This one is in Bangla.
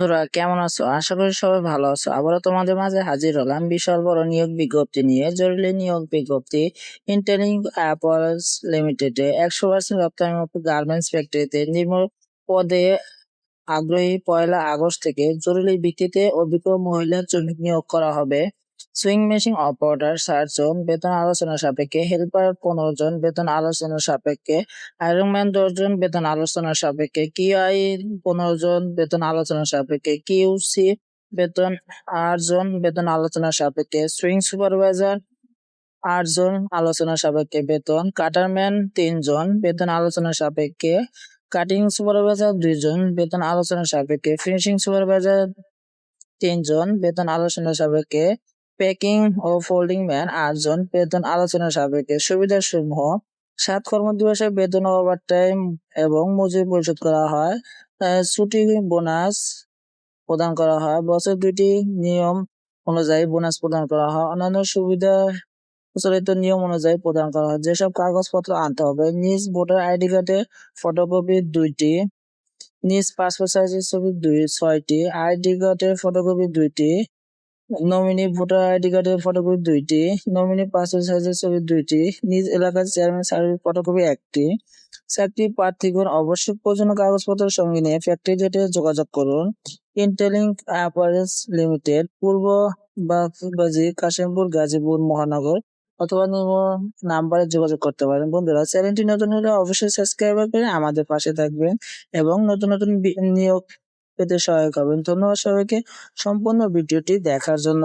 বন্ধুরা কেমন আছো? আশা করি সবাই ভালো আছো। আবারও তোমাদের মাঝে হাজির হলাম বিশাল বড় নিয়োগ বিজ্ঞপ্তি নিয়ে। জরুরি নিয়োগ বিজ্ঞপ্তি। ইন্টেলিং অ্যাপারেলস লিমিটেডে 100% রপ্তানিমুক্ত গার্মেন্টস ফ্যাক্টরিতে নিম্ন পদে আগ্রহী 1 আগস্ট থেকে জরুরি ভিত্তিতে অভিজ্ঞ মহিলা শ্রমিক নিয়োগ করা হবে। সুইং মেশিন অপারেটর 60 জন, বেতন আলোচনা সাপেক্ষে। হেল্পার 15 জন, বেতন আলোচনা সাপেক্ষে। আয়রনম্যান 10 জন, বেতন আলোচনা সাপেক্ষে। কিউআই 15 জন, বেতন আলোচনা সাপেক্ষে। কিউসি বেতন 8 জন, বেতন আলোচনা সাপেক্ষে। সুইং সুপারভাইজার 8 জন, আলোচনা সাপেক্ষে বেতন। কাটারম্যান 3 জন, বেতন আলোচনা সাপেক্ষে। কাটিং সুপারভাইজার 2 জন, বেতন আলোচনা সাপেক্ষে। ফিনিশিং সুপারভাইজার 3 জন, বেতন আলোচনা সাপেক্ষে। প্যাকিং ও ফোল্ডিং ম্যান 8 জন, বেতন আলোচনা সাপেক্ষে। সুবিধাসমূহ: 7 কর্মদিবসে বেতন ও ওভারটাইম এবং মজুরি পরিশোধ করা হয়। ছুটি বোনাস প্রদান করা হয়। বছর 2টি নিয়ম অনুযায়ী বোনাস প্রদান করা হয়। অন্যান্য সুবিধা প্রচলিত নিয়ম অনুযায়ী প্রদান করা হয়। যেসব কাগজপত্র আনতে হবে: নিজ ভোটার আইডি কার্ডের ফটোকপি 2টি, নিজ পাসপোর্ট সাইজের ছবি 6টি, আইডি কার্ডের ফটোকপি 2টি, নমিনি ভোটার আইডি কার্ডের ফটোকপি 2টি, নমিনি পাসপোর্ট সাইজের ছবি 2টি, নিজ এলাকার চেয়ারম্যান সার্টিফিকেট ফটোকপি 1টি। চাকরি প্রার্থীগণ অবশ্যই প্রয়োজনীয় কাগজপত্র সঙ্গে নিয়ে ফ্যাক্টরি গেটে যোগাযোগ করুন। ইন্টেলিং অ্যাপারেলস লিমিটেড, পূর্ব বাগবাজি, কাশিমপুর, গাজীপুর মহানগর, অথবা নাম্বারে যোগাযোগ করতে পারেন। বন্ধুরা, চ্যানেলটি নতুন হলে অবশ্যই সাবস্ক্রাইব করে আমাদের পাশে থাকবেন এবং নতুন নতুন নিয়োগ পেতে সহায়ক হবেন। ধন্যবাদ সবাইকে সম্পূর্ণ ভিডিওটি দেখার জন্য।